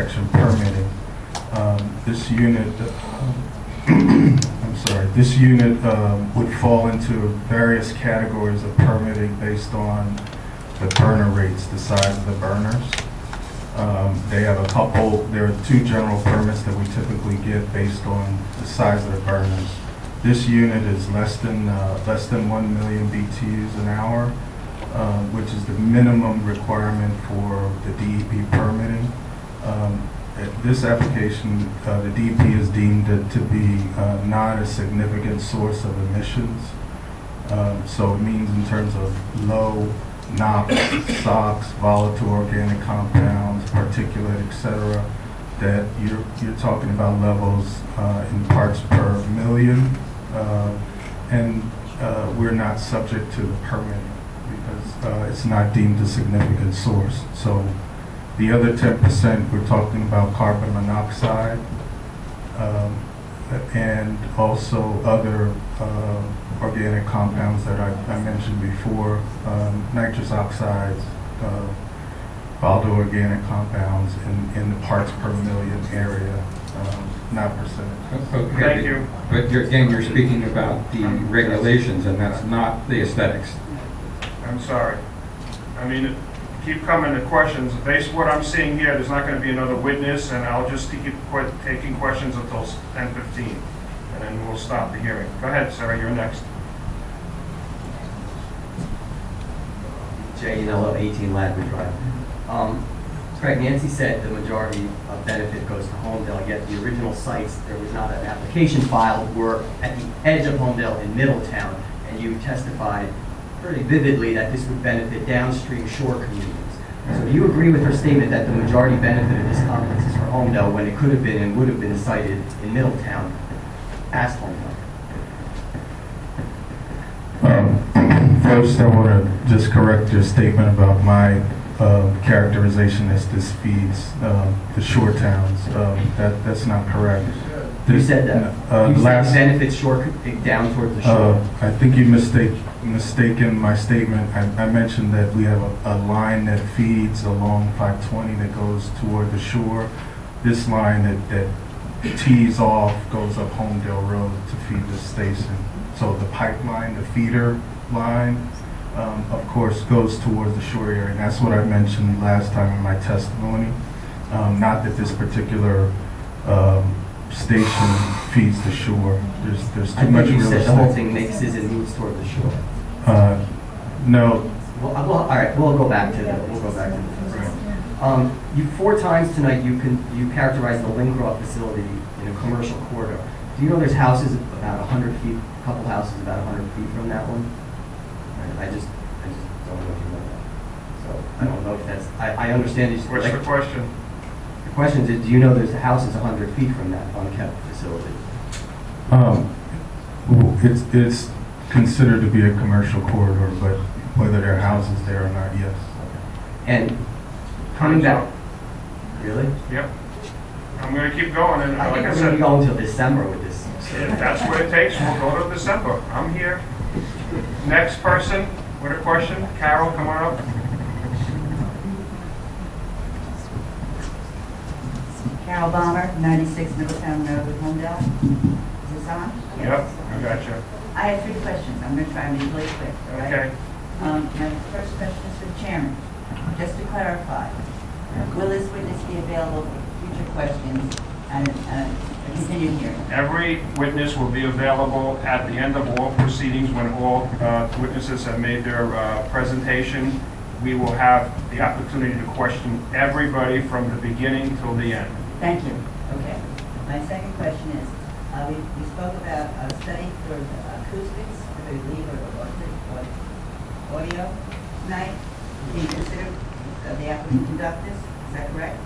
protection permitting. This unit, I'm sorry, this unit would fall into various categories of permitting based on the burner rates, the size of the burners. They have a couple, there are two general permits that we typically get based on the size of the burners. This unit is less than 1 million BTUs an hour, which is the minimum requirement for the DEP permitting. This application, the DEP has deemed it to be not a significant source of emissions. So it means in terms of low NOx, SOx, volatile organic compounds, particulate, etc., that you're talking about levels in parts per million, and we're not subject to the permitting because it's not deemed a significant source. So the other 10%, we're talking about carbon monoxide and also other organic compounds that I mentioned before, nitrous oxides, volatile organic compounds in the parts per million area, not percentage. Okay. Thank you. But you're speaking about the regulations, and that's not the aesthetics. I'm sorry. I mean, keep coming to questions. Based on what I'm seeing here, there's not going to be another witness, and I'll just keep taking questions until 10:15, and then we'll stop the hearing. Go ahead, Sarah, you're next. JNLO 18 Ladbridge Drive. Craig, Nancy said the majority of benefit goes to Holmdel, yet the original sites, there was not an application filed, were at the edge of Holmdel in Middletown, and you testified pretty vividly that this would benefit downstream shore communities. So do you agree with her statement that the majority benefit of this complex is for Holmdel when it could have been and would have been sited in Middletown as Holmdel? First, I want to just correct your statement about my characterization as this feeds the shore towns. That's not correct. You said that. You said benefits shore down towards the shore. I think you mistaken my statement. I mentioned that we have a line that feeds along 520 that goes toward the shore. This line that tees off goes up Holmdel Road to feed the station. So the pipeline, the feeder line, of course, goes towards the shore area. And that's what I mentioned last time in my testimony. Not that this particular station feeds the shore. There's too much real estate. I think you said the whole thing mixes and moves toward the shore. No. Well, all right, we'll go back to the first. You 4 times tonight you characterized the Lincroft facility in a commercial corridor. Do you know there's houses about 100 feet, a couple houses about 100 feet from that one? I just don't know if you know that. So I don't know if that's, I understand. What's the question? The question is, do you know there's houses 100 feet from that unkept facility? It's considered to be a commercial corridor, but whether there are houses there or not, yes. And coming back, really? Yep. I'm going to keep going, and I like think I we're going to said, be going until December with this. if that's what it takes, we'll go to December. I'm here. Next person with a question. Carol, come on up. Carol Bomber, 96 Middletown Road, Holmdel. Is this on? Yep, I got you. I have 3 questions. I'm going to try and be really quick, all right? Okay. Now, the first question is for the chairman. Just to clarify, will this witness be available for future questions and a continued hearing? Every witness will be available at the end of all proceedings when all witnesses have made their presentation. We will have the opportunity to question everybody from the beginning till the end. Thank you. Okay. My second question is, we spoke about a study for acoustics, I believe, or audio tonight. Do you consider the applicant conduct this? Is that correct?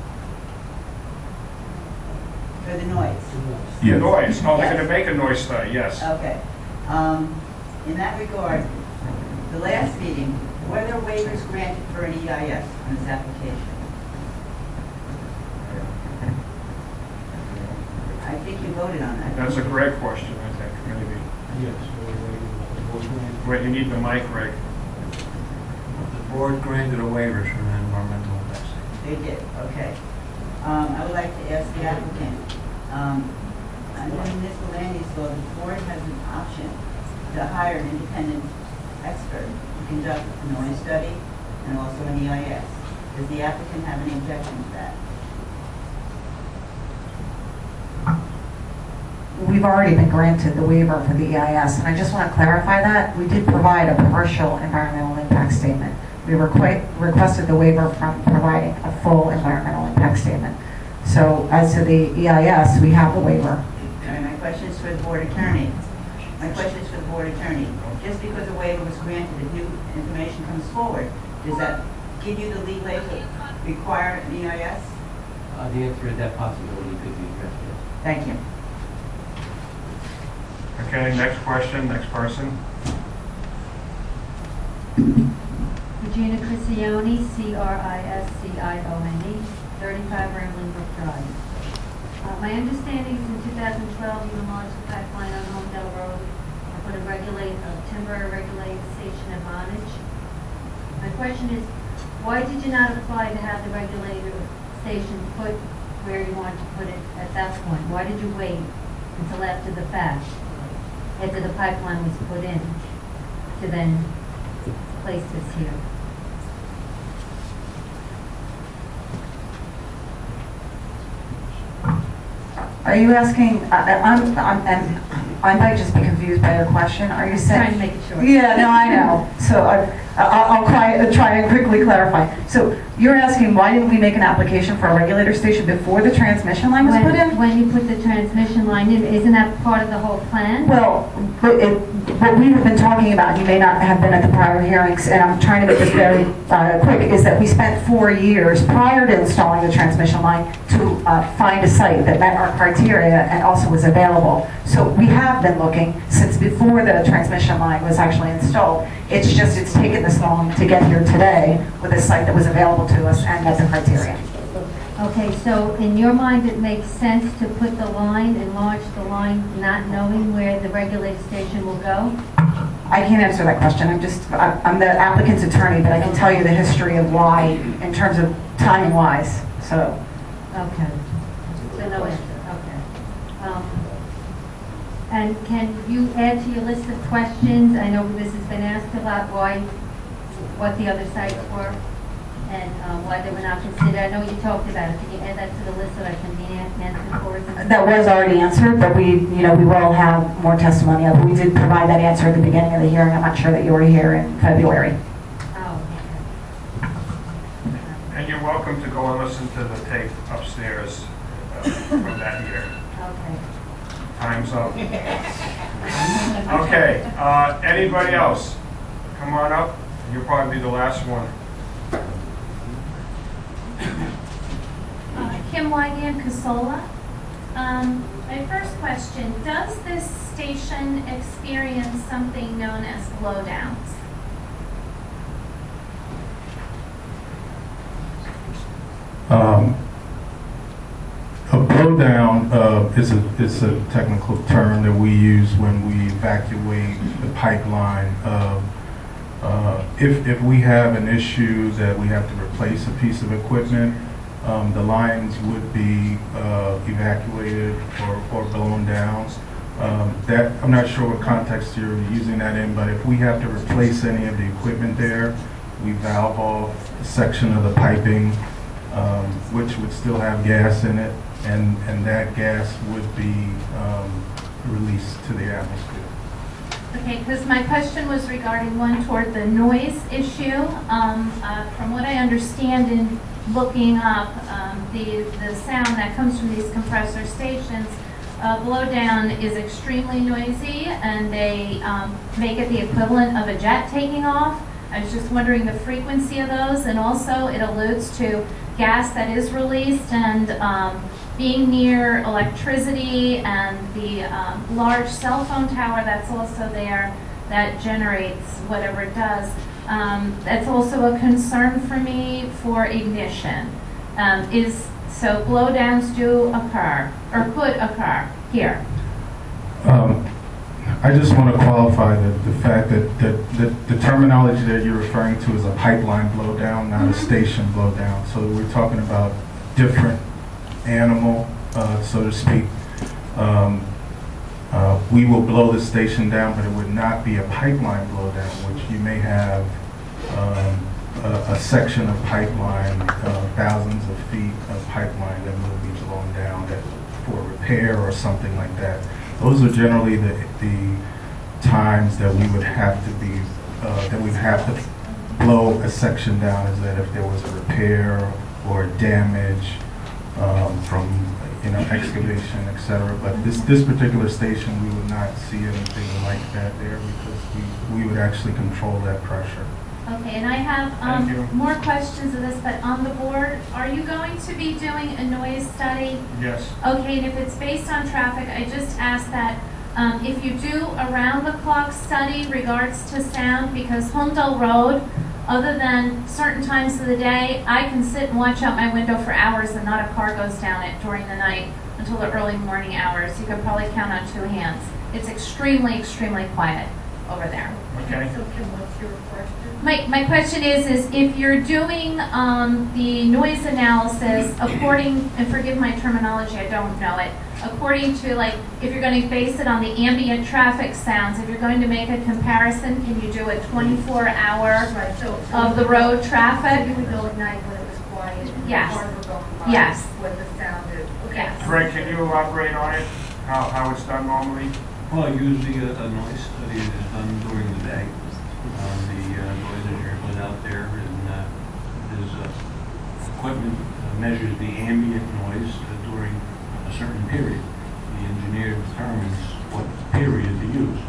For the noise? Yes. Noise. Oh, they're going to make a noise study, yes. Okay. In that regard, the last meeting, were there waivers granted for an EIS on this application? I think you voted on that. That's a great question, I think, maybe. Yes. Wait, you need the mic, Rick. The board granted a waiver from an environmental investigation. They did, okay. I would like like to ask the applicant, under municipal land use law, the board has an option to hire an independent expert to conduct a noise study and also an EIS. Does the applicant have any objection to that? We've already been granted the waiver for the EIS, and I just want to clarify that. We did provide a partial environmental impact statement. We requested the waiver from providing a full environmental impact statement. So as to the EIS, we have the waiver. All right, my question is for the board attorney. Just because a waiver was granted, if new information comes forward, does that give you the leeway to require an EIS? The answer is that possibility could be addressed. Thank you. Okay, next question, next person. Regina Crisione, Criscione, 35 Rambling Brook Drive. My understanding is in 2012 you enlarged the pipeline on Holmdel Road and put a temporary regulated station at Vonage. My question is, why did you not apply to have the regulator station put where you wanted to put it at that point? Why did you wait until after the fact, after the pipeline was put in, to then place this here? Are you asking, I might just be confused by your question. Are you saying? Trying to make it short. Yeah, no, I know. So I'll try to quickly clarify. So you're asking, why didn't we make an application for a regulator station before the transmission line was put in? When you put the transmission line in, isn't that part of the whole plan? Well, what we have been talking about, you may not have been at the prior hearings, and I'm trying to make this very quick, is that we spent 4 years prior to installing the transmission line to find a site that met our criteria and also was available. So we have been looking since before the transmission line was actually installed. It's just it's taken this long to get here today with a site that was available to us and met the criteria. Okay, so in your mind, it makes sense to put the line, enlarge the line, not knowing where the regulated station will go? I can't answer that question. I'm the applicant's attorney, but I can tell you the history of why in terms of timing wise. So. Okay. So no answer, okay. And can you add to your list of questions? I know this has been asked a lot, what the other sites were and why they were not considered. I know you talked about it. Can you add that to the list so that can be answered for us? That was already answered, but we will have more testimony of it. We did provide that answer at the beginning of the hearing. I'm not sure that you were here in February. Oh, okay. And you're welcome to go and listen to the tape upstairs from that year. Okay. Time's up. Okay, anybody else? Come on up. You'll probably be the last one. Kim Wygan, Casola. My first question, does this station experience something known as blowdowns? A blowdown is a technical term that we use when we evacuate the pipeline. If we have an issue that we have to replace a piece of equipment, the lines would be evacuated or blown down. I'm not sure what context you're using that in, but if we have to replace any of the equipment there, we valve off a section of the piping, which would still have gas in it, and that gas would be released to the atmosphere. Okay, because my question was regarding one toward the noise issue. From what I understand in looking up the sound that comes from these compressor stations, blowdown is extremely noisy, and they make it the equivalent of a jet taking off. I was just wondering the frequency of those, and also it alludes to gas that is released, and being near electricity and the large cell phone tower that's also there that generates whatever it does. That's also a concern for me for ignition. So blowdowns do occur, or could occur here. I just want to qualify the fact that the terminology that you're referring to is a pipeline blowdown, not a station blowdown. So we're talking about different animal, so to speak. We will blow the station down, but it would not be a pipeline blow down, which you may have a section of pipeline, thousands of feet of pipeline that will be blown down for repair or something like that. Those are generally the times that we would have to be, that we'd have to blow a section down, is that if there was a repair or damage from excavation, etc. But this particular station, we would not see anything like that there, because we would actually control that pressure. Okay, and I have Thank you. more questions of this, but on the board, are you going to be doing a noise study? Yes. Okay, and if it's based on traffic, I just asked that if you do a round-the-clock study regards to sound, because Holmdel Road, other than certain times of the day, I can sit and watch out my window for hours and not a car goes down it during the night until the early morning hours. You could probably count on two hands. It's extremely, extremely quiet over there. Okay. So Kim, what's your question? My question is if you're doing the noise analysis according, and forgive my terminology, I don't know it, according to, like, if you're going to base it on the ambient traffic sounds, if you're going to make a comparison, can you do a 24-hour Right, so. of the road So traffic? you would go at night when it was quiet and the Yes. cars were going by? Yes. What the sound is? Okay. Yes. Greg, can you elaborate on it, how it's done normally? Well, usually a noise study is done during the day. The noise engineer goes out there and his equipment measures the ambient noise during a certain period. The engineer determines what period to use.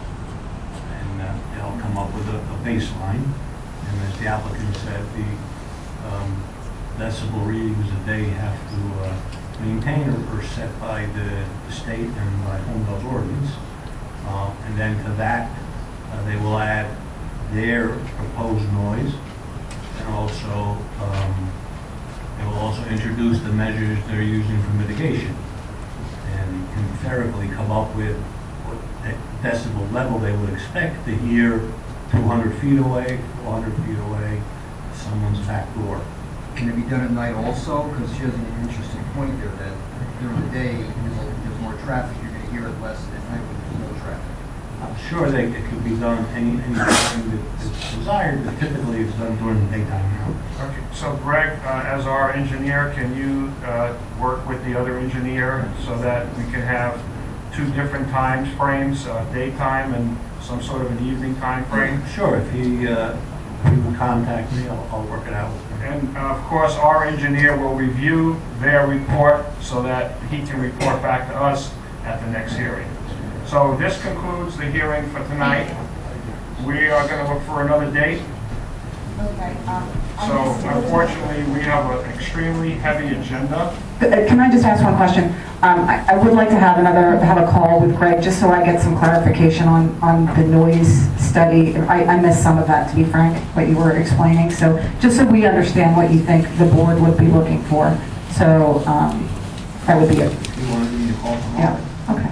And they'll come up with a baseline. And as the applicant said, the decibel readings that they have to maintain are set by the state and by Holmdel's ordinance. And then to that, they will add their proposed noise, and also they will also introduce the measures they're using for mitigation, and can theoretically come up with what decibel level they would expect to hear 200 feet away, 400 feet away, someone's back door. Can it be done at night also? Because she has an interesting point there that during the day, there's more traffic, you're going to hear it less at night when there's no traffic. I'm sure it could be done any time that's desired, but typically it's done during the daytime now. Okay, so Greg, as our engineer, can you work with the other engineer so that we can have two different time frames, daytime and some sort of an evening time frame? Sure, if he would contact me, I'll work it out with him. And of course, our engineer will review their report so that he can report back to us at the next hearing. So this concludes the hearing for tonight. We are going to look for another date. Okay. So unfortunately, we have an extremely heavy agenda. Can I just ask one question? I would like to have a call with Greg, just so I get some clarification on the noise study. I missed some of that, to be frank, what you were explaining. So just so we understand what you think the board would be looking for. So that would be it. You wanted me to call tomorrow? Yeah, okay.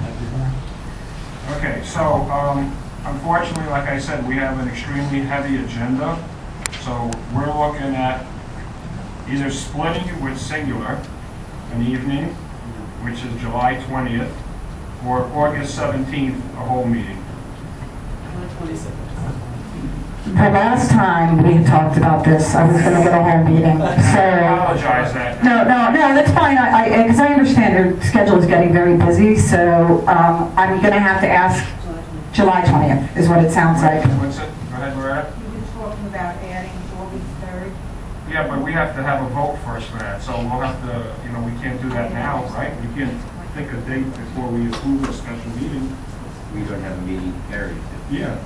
Okay, so unfortunately, like I said, we have an extremely heavy agenda. So we're looking at either splitting it with singular, an evening, which is July 20th, or August 17th, a whole meeting. The last time we had talked about this, I was going to get a whole meeting, I so... apologize that. No, that's fine, because I understand your schedule is getting very busy, so I'm going to have to ask July 20th, is what it sounds like. What's it? Go ahead, Loretta. You've been talking about adding August 3rd. Yeah, but we have to have a vote first for that, so we'll have to, we can't do that now, right? We can't pick a date before we approve a special meeting. We don't have a meeting carried. Yeah.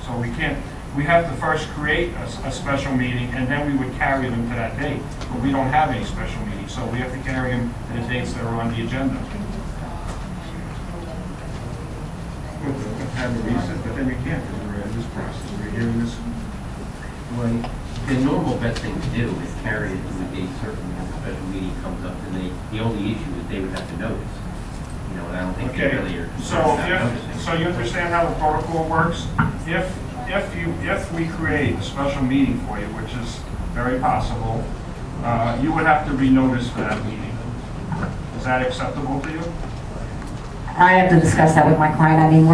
So we can't, we have to first create a special meeting, and then we would carry them to that date. But we don't have any special meeting, so we have to carry them to the dates that are on the agenda. We'll have a reason, but then we can't, because we're in this process, we're hearing this. Well, the normal best thing to do is carry it to a date certain when the special meeting comes up, and the only issue is they would have to notice. And I don't think they Okay, really are so concerned about noticing. so you understand how the protocol works? If we create a special meeting for you, which is very possible, you would have to renotice for that meeting. that acceptable to you? I have to discuss that with my client. I mean,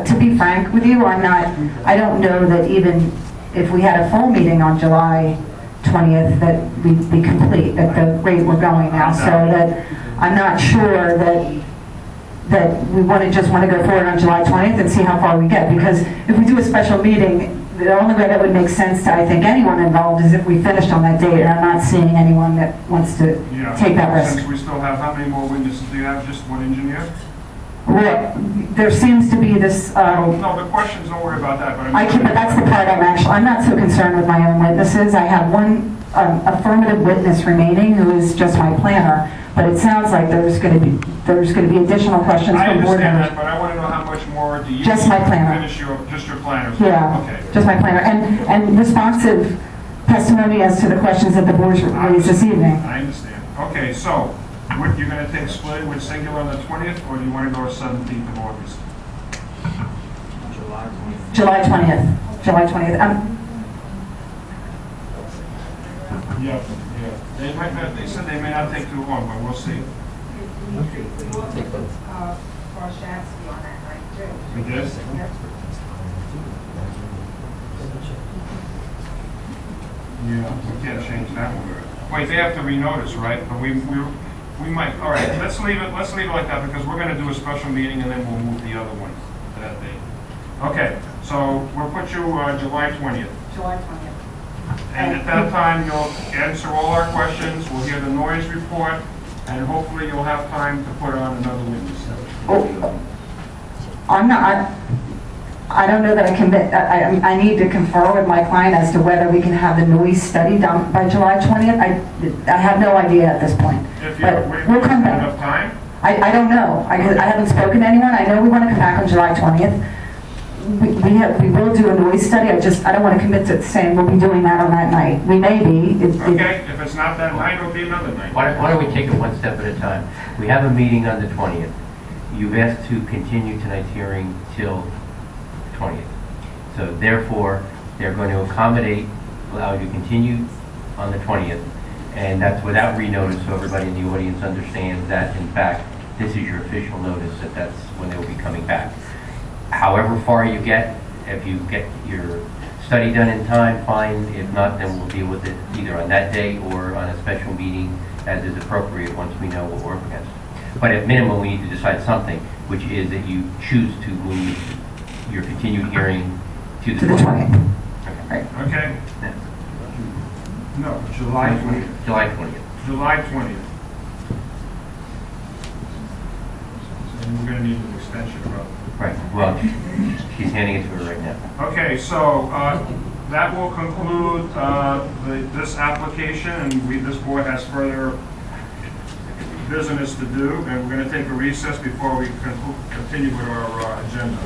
to be frank with you, I don't know that even if we had a full meeting on July 20th, that we'd be complete at the rate we're going now. So that, I'm not sure that we just want to go forward on July 20th and see how far we get. Because if we do a special meeting, the only way that would make sense to, I think, anyone involved is if we finished on that date, and I'm not seeing anyone that wants to take that risk. Since we still have, how many more witnesses do you have? Just one engineer? Well, there seems to be this, No, the questions, don't worry about that, but but that's the part I'm not so concerned with my own witnesses. I have one affirmative witness remaining who is just my planner, but it sounds like there's going to be additional questions I from board understand members. that, but I want to know how much more do you? Just my planner. Finish just your planners? Yeah, Okay. just my planner. And responsive testimony as to the questions that the board raised this evening. I understand. Okay, so, you're going to take split with singular on the 20th, or do you want to go to 17th of August? July 20th. July 20th. Yeah. They might not, they said they may not take too long, but we'll see. We did? Yeah, we can't change that one. Wait, they have to renotice, right? But we might, all right, let's leave it like that, because we're gonna do a special meeting and then we'll move the other one to that date. Okay, so we'll put you, July 20th. July 20th. And at that time, you'll answer all our questions, we'll hear the noise report, and hopefully you'll have time to put on another witness. I don't know that I can, I need to confer with my client as to whether we can have the noise study done by July 20th. I have no idea at this point. If But you're we'll come back. enough time? I don't know. I haven't spoken to anyone. I know we want to come back on July 20th. We will do a noise study. I don't want to commit to saying we'll be doing that on that night. We may be. Okay, if it's not that night, it'll be another night. Why don't we take it one step at a time? We have a meeting on the 20th. You've asked to continue tonight's hearing till the 20th. So therefore, they're going to allow you to continue on the 20th, and that's without renotice, so everybody in the audience understands that, in fact, this is your official notice that that's when they'll be coming back. However far you get, if you get your study done in time, fine. If not, then we'll deal with it either on that day or on a special meeting as is appropriate once we know what we're up against. But at minimum, we need to decide something, which is that you choose to move your continued hearing to the 20th. Right. Okay? No, July 20th. July 20th. July 20th. And we're going to need an extension of. Right, well, she's handing it to her right now. Okay, so that will conclude this application, and this board has further business to do, and we're going to take a recess before we continue with our agenda.